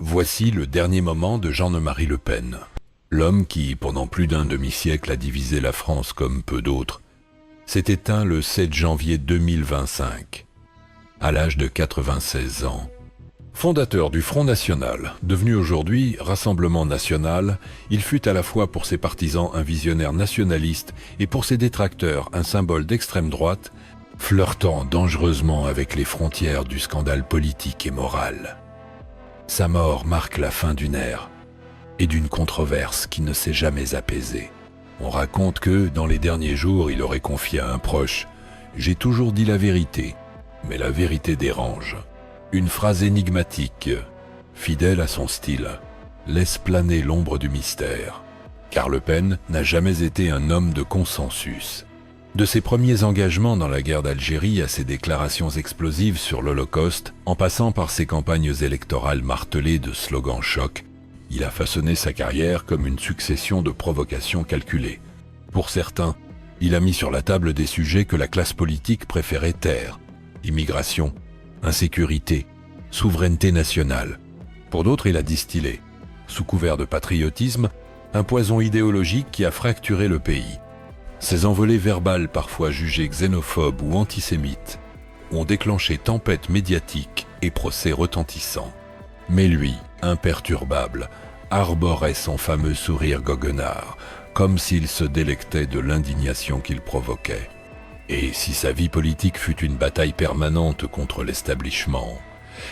Voici le dernier moment de Jean-Marie Le Pen, l'homme qui, pendant plus d'un demi-siècle, a divisé la France comme peu d'autres, s'est éteint le 7 janvier 2025, à l'âge de 96 ans. Fondateur du Front National, devenu aujourd'hui Rassemblement National, il fut à la fois pour ses partisans un visionnaire nationaliste et pour ses détracteurs un symbole d'extrême droite, flirtant dangereusement avec les frontières du scandale politique et moral. Sa mort marque la fin d'une ère et d'une controverse qui ne s'est jamais apaisée. On raconte que, dans les derniers jours, il aurait confié à un proche « J'ai toujours dit la vérité, mais la vérité dérange ». Une phrase énigmatique, fidèle à son style, laisse planer l'ombre du mystère, car Le Pen n'a jamais été un homme de consensus. De ses premiers engagements dans la guerre d'Algérie à ses déclarations explosives sur l'Holocauste, en passant par ses campagnes électorales martelées de slogans chocs, il a façonné sa carrière comme une succession de provocations calculées. Pour certains, il a mis sur la table des sujets que la classe politique préférait taire: immigration, insécurité, souveraineté nationale. Pour d'autres, il a distillé, sous couvert de patriotisme, un poison idéologique qui a fracturé le pays. Ces envolées verbales parfois jugées xénophobes ou antisémites ont déclenché tempêtes médiatiques et procès retentissants. Mais lui, imperturbable, arborait son fameux sourire goguenard, comme s'il se délectait de l'indignation qu'il provoquait. Et si sa vie politique fut une bataille permanente contre l'establishment,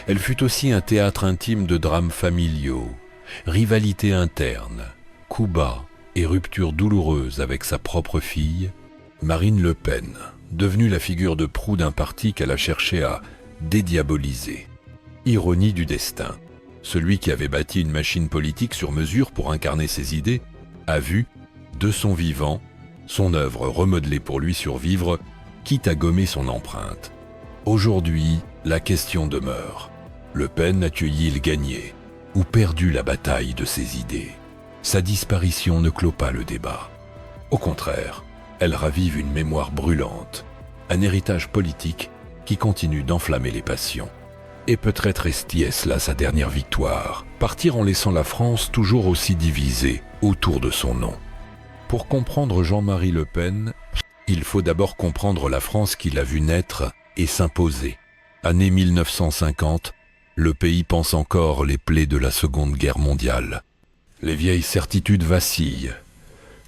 elle fut aussi un théâtre intime de drames familiaux, rivalités internes, coups bas et ruptures douloureuses avec sa propre fille, Marine Le Pen, devenue la figure de proue d'un parti qu'elle a cherché à dédiaboliser. Ironie du destin, celui qui avait bâti une machine politique sur mesure pour incarner ses idées, a vu, de son vivant, son œuvre remodelée pour lui survivre, quitte à gommer son empreinte. Aujourd'hui, la question demeure. Le Pen a-t-il gagné ou perdu la bataille de ses idées? Sa disparition ne clôt pas le débat. Au contraire, elle ravive une mémoire brûlante, un héritage politique qui continue d'enflammer les passions. Et peut-être est-ce là sa dernière victoire, partir en laissant la France toujours aussi divisée autour de son nom. Pour comprendre Jean-Marie Le Pen, il faut d'abord comprendre la France qu'il a vu naître et s'imposer. Année 1950, le pays pense encore les plaies de la Seconde Guerre mondiale. Les vieilles certitudes vacillent,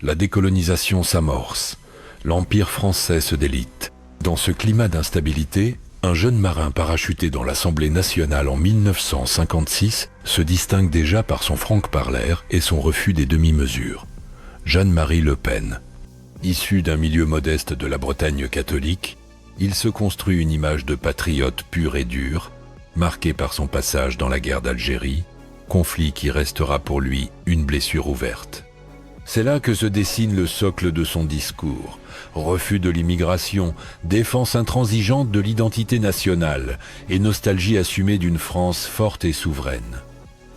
la décolonisation s'amorce, l'Empire français se délite. Dans ce climat d'instabilité, un jeune marin parachuté dans l'Assemblée nationale en 1956 se distingue déjà par son franc-parler et son refus des demi-mesures. Jean-Marie Le Pen. Issu d'un milieu modeste de la Bretagne catholique, il se construit une image de patriote pur et dur, marqué par son passage dans la guerre d'Algérie, conflit qui restera pour lui une blessure ouverte. C'est là que se dessine le socle de son discours: refus de l'immigration, défense intransigeante de l'identité nationale et nostalgie assumée d'une France forte et souveraine.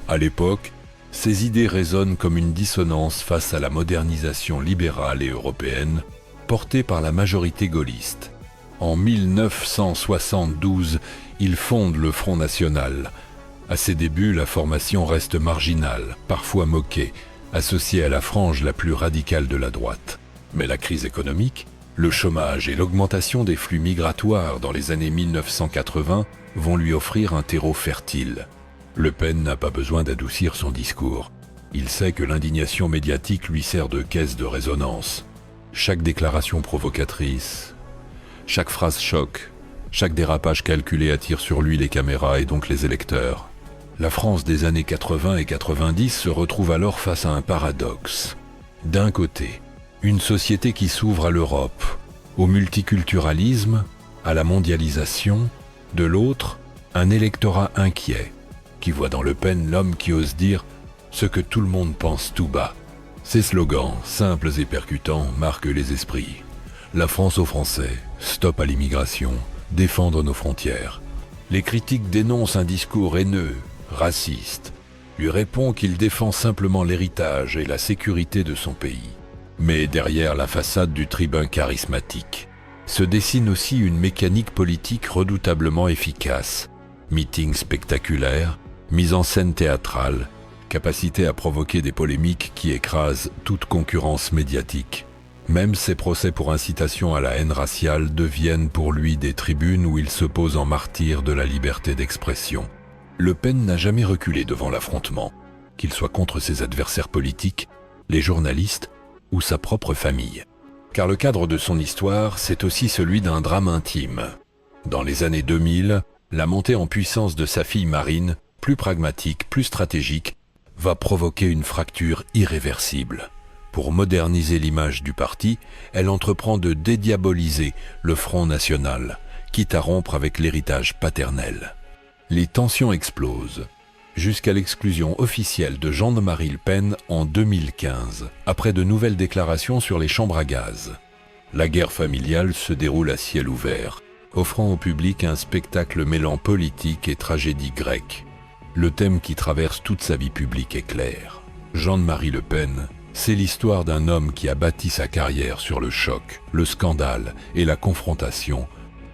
À l'époque, ces idées résonnent comme une dissonance face à la modernisation libérale et européenne portée par la majorité gaulliste. En 1972, il fonde le Front National. À ses débuts, la formation reste marginale, parfois moquée, associée à la frange la plus radicale de la droite. Mais la crise économique, le chômage et l'augmentation des flux migratoires dans les années 1980 vont lui offrir un terreau fertile. Le Pen n'a pas besoin d'adoucir son discours. Il sait que l'indignation médiatique lui sert de caisse de résonance. Chaque déclaration provocatrice, chaque phrase choc, chaque dérapage calculé attire sur lui les caméras et donc les électeurs. La France des années 80 et 90 se retrouve alors face à un paradoxe. D'un côté, une société qui s'ouvre à l'Europe, au multiculturalisme, à la mondialisation. De l'autre, un électorat inquiet, qui voit dans Le Pen l'homme qui ose dire ce que tout le monde pense tout bas. Ces slogans, simples et percutants, marquent les esprits. La France aux Français, stop à l'immigration, défendre nos frontières. Les critiques dénoncent un discours haineux, raciste, lui répond qu'il défend simplement l'héritage et la sécurité de son pays. Mais derrière la façade du tribun charismatique, se dessine aussi une mécanique politique redoutablement efficace. Meetings spectaculaires, mise en scène théâtrale, capacité à provoquer des polémiques qui écrasent toute concurrence médiatique. Même ses procès pour incitation à la haine raciale deviennent pour lui des tribunes où il se pose en martyr de la liberté d'expression. Le Pen n'a jamais reculé devant l'affrontement, qu'il soit contre ses adversaires politiques, les journalistes ou sa propre famille. Car le cadre de son histoire, c'est aussi celui d'un drame intime. Dans les années 2000, la montée en puissance de sa fille Marine, plus pragmatique, plus stratégique, va provoquer une fracture irréversible. Pour moderniser l'image du parti, elle entreprend de dédiaboliser le Front National, quitte à rompre avec l'héritage paternel. Les tensions explosent, jusqu'à l'exclusion officielle de Jean-Marie Le Pen en 2015, après de nouvelles déclarations sur les chambres à gaz. La guerre familiale se déroule à ciel ouvert, offrant au public un spectacle mêlant politique et tragédie grecque. Le thème qui traverse toute sa vie publique est clair. Jean-Marie Le Pen, c'est l'histoire d'un homme qui a bâti sa carrière sur le choc, le scandale et la confrontation,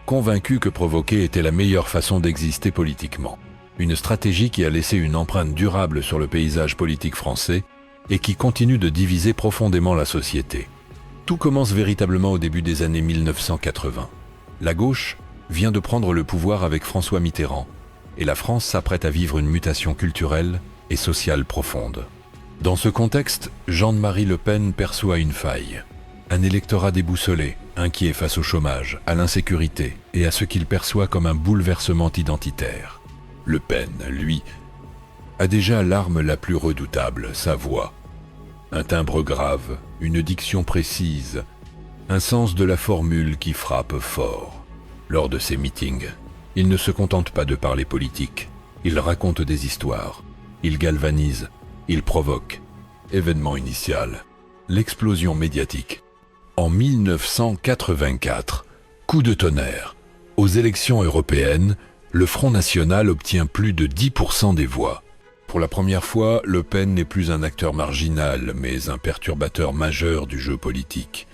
convaincu que provoquer était la meilleure façon d'exister politiquement. Une stratégie qui a laissé une empreinte durable sur le paysage politique français et qui continue de diviser profondément la société. Tout commence véritablement au début des années 1980. La gauche vient de prendre le pouvoir avec François Mitterrand, et la France s'apprête à vivre une mutation culturelle et sociale profonde. Dans ce contexte, Jean-Marie Le Pen perçoit une faille. Un électorat déboussolé, inquiet face au chômage, à l'insécurité et à ce qu'il perçoit comme un bouleversement identitaire. Le Pen, lui, a déjà l'arme la plus redoutable, sa voix. Un timbre grave, une diction précise, un sens de la formule qui frappe fort. Lors de ses meetings, il ne se contente pas de parler politique, il raconte des histoires, il galvanise, il provoque. Événement initial, l'explosion médiatique. En 1984, coup de tonnerre. Aux élections européennes, le Front National obtient plus de 10% des voix. Pour la première fois, Le Pen n'est plus un acteur marginal, mais un perturbateur majeur du jeu politique.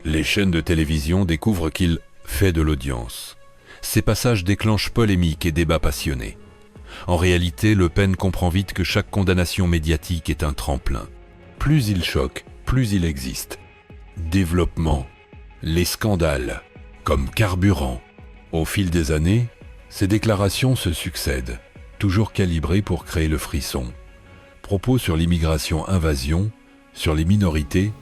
Les chaînes de télévision découvrent qu'il fait de l'audience. Ces passages déclenchent polémiques et débats passionnés. En réalité, Le Pen comprend vite que chaque condamnation médiatique est un tremplin. Plus il choque, plus il existe. Développement, les scandales, comme carburant. Au fil des années, ces déclarations se succèdent, toujours calibrées pour créer le frisson. Propos sur l'immigration-invasion, sur les minorités,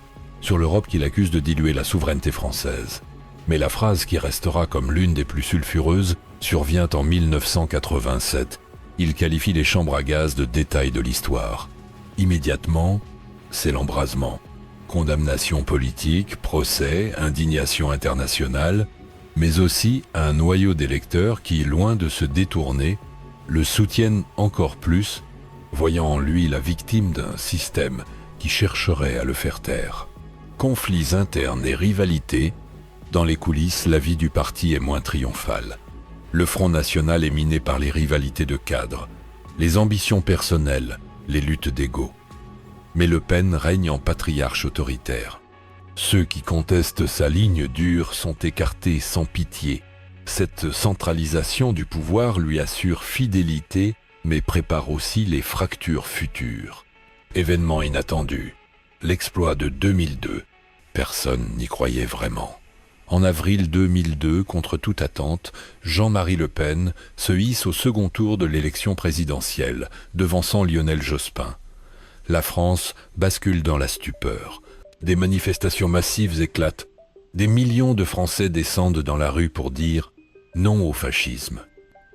sur l'Europe qu'il accuse de diluer la souveraineté française. Mais la phrase qui restera comme l'une des plus sulfureuses survient en 1987. Il qualifie les chambres à gaz de détail de l'histoire. Immédiatement, c'est l'embrasement. Condamnation politique, procès, indignation internationale, mais aussi un noyau d'électeurs qui, loin de se détourner, le soutiennent encore plus, voyant en lui la victime d'un système qui chercherait à le faire taire. Conflits internes et rivalités. Dans les coulisses, la vie du parti est moins triomphale. Le Front National est miné par les rivalités de cadres, les ambitions personnelles, les luttes d'ego. Mais Le Pen règne en patriarche autoritaire. Ceux qui contestent sa ligne dure sont écartés sans pitié. Cette centralisation du pouvoir lui assure fidélité, mais prépare aussi les fractures futures. Événement inattendu, l'exploit de 2002. Personne n'y croyait vraiment. En avril 2002, contre toute attente, Jean-Marie Le Pen se hisse au second tour de l'élection présidentielle, devançant Lionel Jospin. La France bascule dans la stupeur. Des manifestations massives éclatent. Des millions de Français descendent dans la rue pour dire non au fascisme.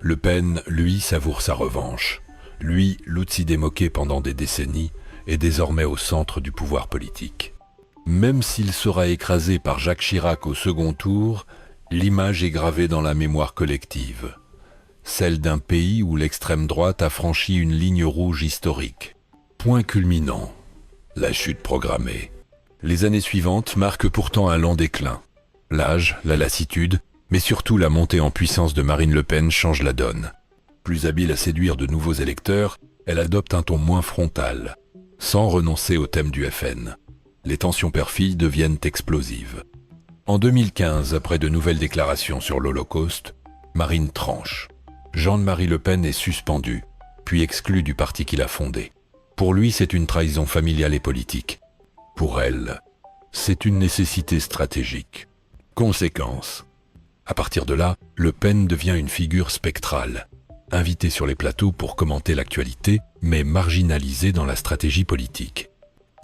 Le Pen, lui, savoure sa revanche. Lui, l'outil démoqué pendant des décennies, est désormais au centre du pouvoir politique. Même s'il sera écrasé par Jacques Chirac au second tour, l'image est gravée dans la mémoire collective. Celle d'un pays où l'extrême droite a franchi une ligne rouge historique. Point culminant, la chute programmée. Les années suivantes marquent pourtant un lent déclin. L'âge, la lassitude, mais surtout la montée en puissance de Marine Le Pen change la donne. Plus habile à séduire de nouveaux électeurs, elle adopte un ton moins frontal, sans renoncer au thème du FN. Les tensions père-fille deviennent explosives. En 2015, après de nouvelles déclarations sur l'Holocauste, Marine tranche. Jean-Marie Le Pen est suspendu, puis exclu du parti qu'il a fondé. Pour lui, c'est une trahison familiale et politique. Pour elle, c'est une nécessité stratégique. Conséquence. À partir de là, Le Pen devient une figure spectrale, invité sur les plateaux pour commenter l'actualité, mais marginalisé dans la stratégie politique.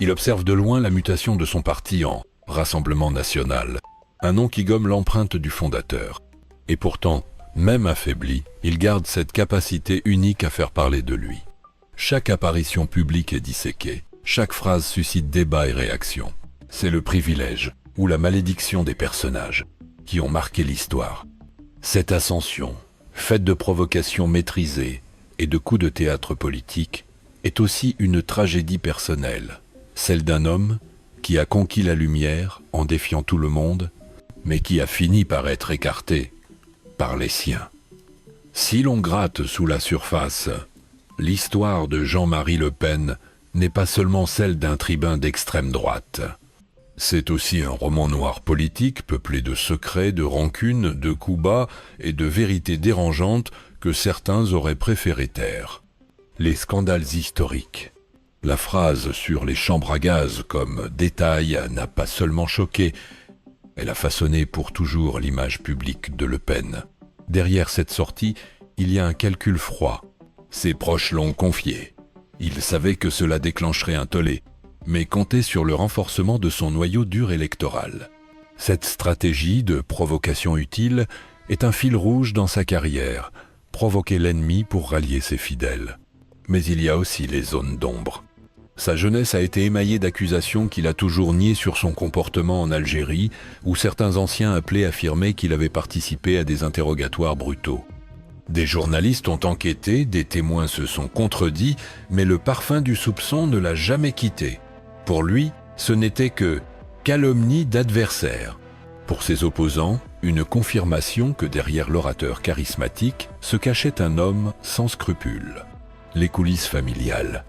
Il observe de loin la mutation de son parti en Rassemblement national, un nom qui gomme l'empreinte du fondateur. Et pourtant, même affaibli, il garde cette capacité unique à faire parler de lui. Chaque apparition publique est disséquée, chaque phrase suscite débat et réaction. C'est le privilège ou la malédiction des personnages qui ont marqué l'histoire. Cette ascension, faite de provocations maîtrisées et de coups de théâtre politique, est aussi une tragédie personnelle, celle d'un homme qui a conquis la lumière en défiant tout le monde, mais qui a fini par être écarté par les siens. Si l'on gratte sous la surface, l'histoire de Jean-Marie Le Pen n'est pas seulement celle d'un tribun d'extrême droite. C'est aussi un roman noir politique peuplé de secrets, de rancunes, de coups bas et de vérités dérangeantes que certains auraient préféré taire. Les scandales historiques. La phrase sur les chambres à gaz comme détail n'a pas seulement choqué, elle a façonné pour toujours l'image publique de Le Pen. Derrière cette sortie, il y a un calcul froid. Ses proches l'ont confié. Ils savaient que cela déclencherait un tollé, mais comptaient sur le renforcement de son noyau dur électoral. Cette stratégie de provocation utile est un fil rouge dans sa carrière, provoquer l'ennemi pour rallier ses fidèles. Mais il y a aussi les zones d'ombre. Sa jeunesse a été émaillée d'accusations qu'il a toujours niées sur son comportement en Algérie, où certains anciens appelés affirmaient qu'il avait participé à des interrogatoires brutaux. Des journalistes ont enquêté, des témoins se sont contredits, mais le parfum du soupçon ne l'a jamais quitté. Pour lui, ce n'était que calomnie d'adversaire. Pour ses opposants, une confirmation que derrière l'orateur charismatique se cachait un homme sans scrupules. Les coulisses familiales.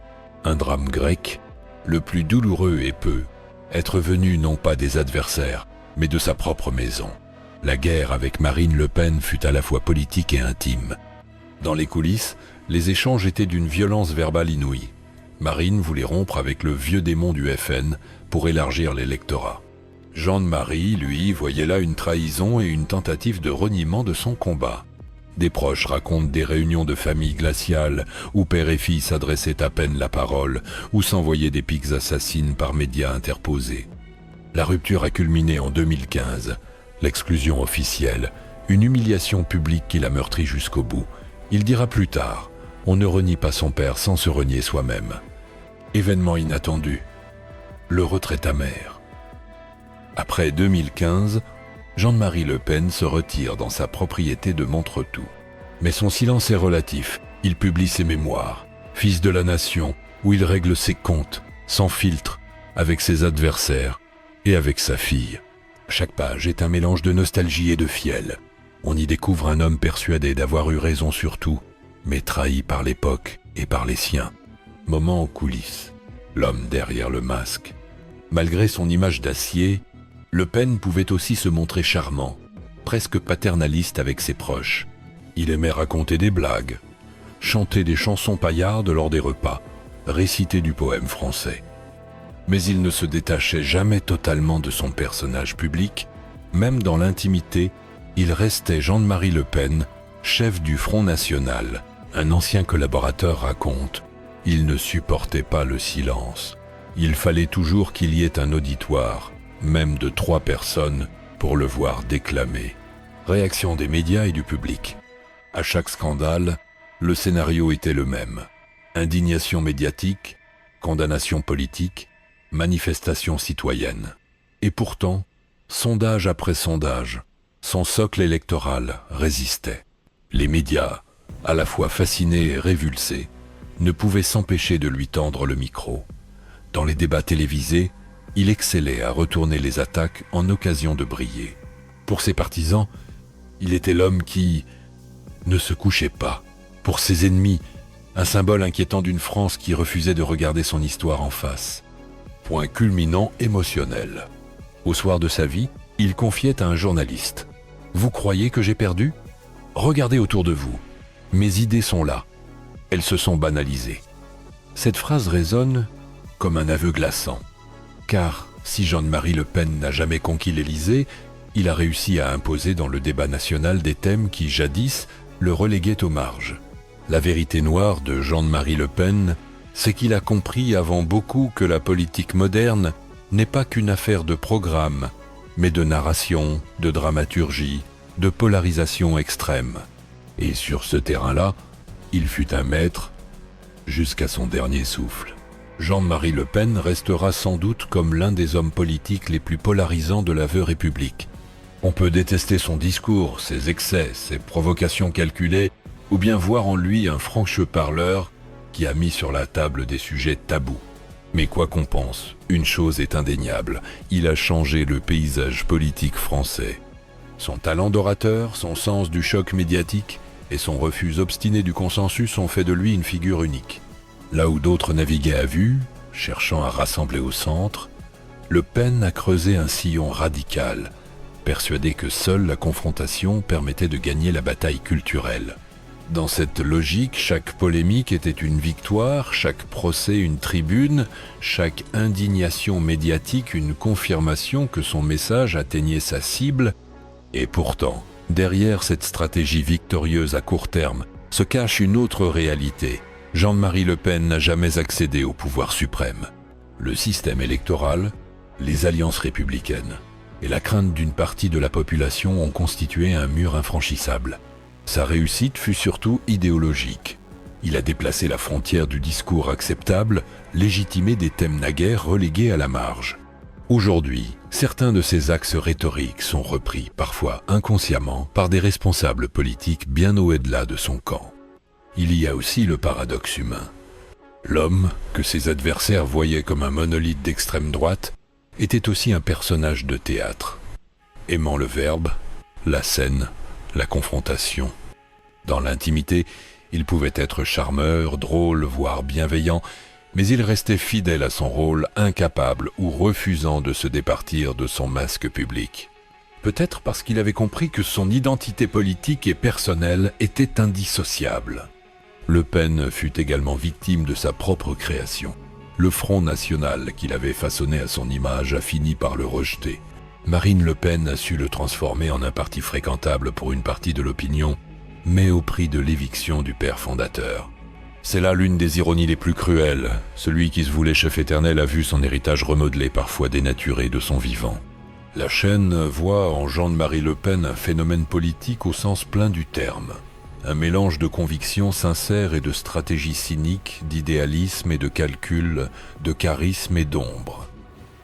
Un drame grec, le plus douloureux et peu, être venu non pas des adversaires, mais de sa propre maison. La guerre avec Marine Le Pen fut à la fois politique et intime. Dans les coulisses, les échanges étaient d'une violence verbale inouïe. Marine voulait rompre avec le vieux démon du FN pour élargir l'électorat. Jean de Marie, lui, voyait là une trahison et une tentative de reniement de son combat. Des proches racontent des réunions de famille glaciales où père et fille s'adressaient à peine la parole, ou s'envoyaient des piques assassines par médias interposés. La rupture a culminé en 2015, l'exclusion officielle, une humiliation publique qui l'a meurtri jusqu'au bout. Il dira plus tard, on ne renie pas son père sans se renier soi-même. Événement inattendu, le retrait amer. Après 2015, Jean-Marie Le Pen se retire dans sa propriété de Montretout. Mais son silence est relatif. Il publie ses mémoires, Fils de la Nation, où il règle ses comptes, sans filtre, avec ses adversaires et avec sa fille. Chaque page est un mélange de nostalgie et de fiel. On y découvre un homme persuadé d'avoir eu raison sur tout, mais trahi par l'époque et par les siens. Moment en coulisses, l'homme derrière le masque. Malgré son image d'acier, Le Pen pouvait aussi se montrer charmant, presque paternaliste avec ses proches. Il aimait raconter des blagues, chanter des chansons paillardes lors des repas, réciter du poème français. Mais il ne se détachait jamais totalement de son personnage public. Même dans l'intimité, il restait Jean-Marie Le Pen, chef du Front National. Un ancien collaborateur raconte, il ne supportait pas le silence. Il fallait toujours qu'il y ait un auditoire, même de 3 personnes, pour le voir déclamer. Réaction des médias et du public. À chaque scandale, le scénario était le même. Indignation médiatique, condamnation politique, manifestation citoyenne. Et pourtant, sondage après sondage, son socle électoral résistait. Les médias, à la fois fascinés et révulsés, ne pouvaient s'empêcher de lui tendre le micro. Dans les débats télévisés, il excellait à retourner les attaques en occasion de briller. Pour ses partisans, il était l'homme qui ne se couchait pas. Pour ses ennemis, un symbole inquiétant d'une France qui refusait de regarder son histoire en face. Point culminant émotionnel. Au soir de sa vie, il confiait à un journaliste « Vous croyez que j'ai perdu ? Regardez autour de vous. Mes idées sont là. elles se sont banalisées. Cette phrase résonne comme un aveu glaçant, car si Jean-Marie Le Pen n'a jamais conquis l'Élysée, il a réussi à imposer dans le débat national des thèmes qui, jadis, le reléguaient aux marges. La vérité noire de Jean-Marie Le Pen, c'est qu'il a compris avant beaucoup que la politique moderne n'est pas qu'une affaire de programme, mais de narration, de dramaturgie, de polarisation extrême. Et sur ce terrain-là, il fut un maître jusqu'à son dernier souffle. Jean-Marie Le Pen restera sans doute comme l'un des hommes politiques les plus polarisants de la veuve République. On peut détester son discours, ses excès, ses provocations calculées, ou bien voir en lui un franche-parleur qui a mis sur la table des sujets tabous. Mais quoi qu'on pense, une chose est indéniable, il a changé le paysage politique français. Son talent d'orateur, son sens du choc médiatique et son refus obstiné du consensus ont fait de lui une figure unique. Là où d'autres naviguaient à vue, cherchant à rassembler au centre, Le Pen a creusé un sillon radical, persuadé que seule la confrontation permettait de gagner la bataille culturelle. Dans cette logique, chaque polémique était une victoire, chaque procès une tribune, chaque indignation médiatique une confirmation que son message atteignait sa cible. Et pourtant, derrière cette stratégie victorieuse à court terme, se cache une autre réalité. Jean-Marie Le Pen n'a jamais accédé au pouvoir suprême. Le système électoral, les alliances républicaines et la crainte d'une partie de la population ont constitué un mur infranchissable. Sa réussite fut surtout idéologique. Il a déplacé la frontière du discours acceptable, légitimé des thèmes naguère relégués à la marge. Aujourd'hui, certains de ces axes rhétoriques sont repris, parfois inconsciemment, par des responsables politiques bien au-delà de son camp. Il y a aussi le paradoxe humain. L'homme, que ses adversaires voyaient comme un monolithe d'extrême droite, était aussi un personnage de théâtre, aimant le verbe, la scène, la confrontation. Dans l'intimité, il pouvait être charmeur, drôle, voire bienveillant, mais il restait fidèle à son rôle, incapable ou refusant de se départir de son masque public. Peut-être parce qu'il avait compris que son identité politique et personnelle était indissociable. Le Pen fut également victime de sa propre création. Le Front National qu'il avait façonné à son image a fini par le rejeter. Marine Le Pen a su le transformer en un parti fréquentable pour une partie de l'opinion, mais au prix de l'éviction du père fondateur. C'est là l'une des ironies les plus cruelles. Celui qui se voulait chef éternel a vu son héritage remodelé, parfois dénaturé de son vivant. La chaîne voit en Jean-Marie Le Pen un phénomène politique au sens plein du terme. Un mélange de convictions sincères et de stratégies cyniques, d'idéalisme et de calcul, de charisme et d'ombre.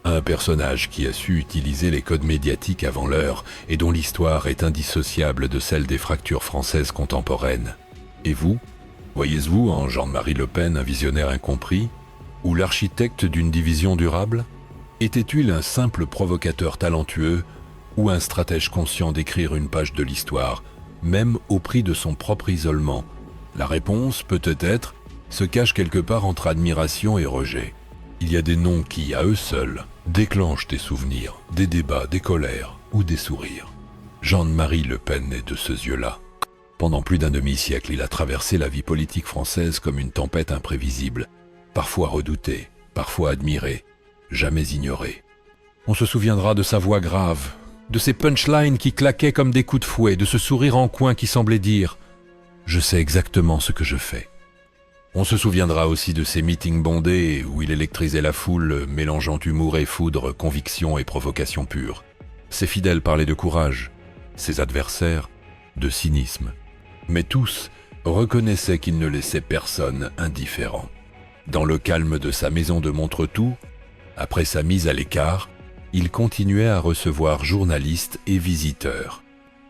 Un personnage qui a su utiliser les codes médiatiques avant l'heure et dont l'histoire est indissociable de celle des fractures françaises contemporaines. Et vous, voyez-vous en Jean-Marie Le Pen un visionnaire incompris ou l'architecte d'une division durable? Était-il un simple provocateur talentueux ou un stratège conscient d'écrire une page de l'histoire, même au prix de son propre isolement? La réponse, peut-être, se cache quelque part entre admiration et rejet. Il y a des noms qui, à eux seuls, déclenchent des souvenirs, des débats, des colères ou des sourires. Jean-Marie Le Pen est de ce yeux-là. Pendant plus d'un demi-siècle, il a traversé la vie politique française comme une tempête imprévisible, parfois redoutée, parfois admirée, jamais ignorée. On se souviendra de sa voix grave, de ses punchlines qui claquaient comme des coups de fouet, de ce sourire en coin qui semblait dire « Je sais exactement ce que je fais ». On se souviendra aussi de ses meetings bondés où il électrisait la foule, mélangeant humour et foudre, conviction et provocation pure. Ses fidèles parlaient de courage, ses adversaires de cynisme. Mais tous reconnaissaient qu'il ne laissait personne indifférent. Dans le calme de sa maison de Montretout, après sa mise à l'écart, il continuait à recevoir journalistes et visiteurs.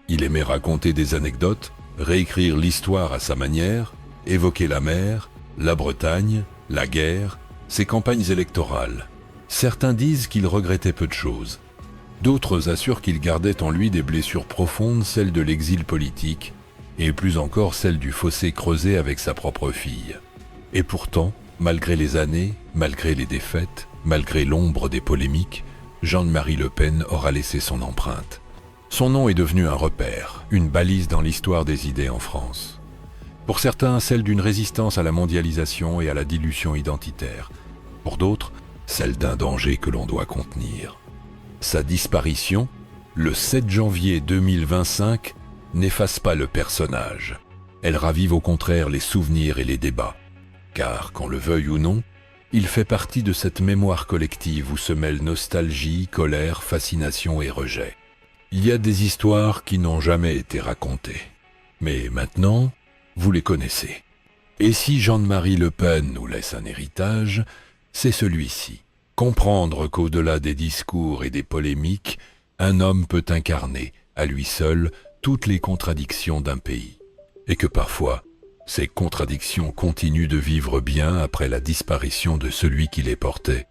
Il aimait raconter des anecdotes, réécrire l'histoire à sa manière, évoquer la mer, la Bretagne, la guerre, ses campagnes électorales. Certains disent qu'il regrettait peu de choses. D'autres assurent qu'il gardait en lui des blessures profondes, celles de l'exil politique, et plus encore celles du fossé creusé avec sa propre fille. Et pourtant, malgré les années, malgré les défaites, malgré l'ombre des polémiques, Jean-Marie Le Pen aura laissé son empreinte. Son nom est devenu un repère, une balise dans l'histoire des idées en France. Pour certains, celle d'une résistance à la mondialisation et à la dilution identitaire. Pour d'autres, celle d'un danger que l'on doit contenir. Sa disparition, le 7 janvier 2025, n'efface pas le personnage. Elle ravive au contraire les souvenirs et les débats. Car, qu'on le veuille ou non, il fait partie de cette mémoire collective où se mêlent nostalgie, colère, fascination et rejet. Il y a des histoires qui n'ont jamais été racontées. Mais maintenant, vous les connaissez. Et si Jean-Marie Le Pen nous laisse un héritage, c'est celui-ci. Comprendre qu'au-delà des discours et des polémiques, un homme peut incarner, à lui seul, toutes les contradictions d'un pays. Et que parfois, ces contradictions continuent de vivre bien après la disparition de celui qui les portait.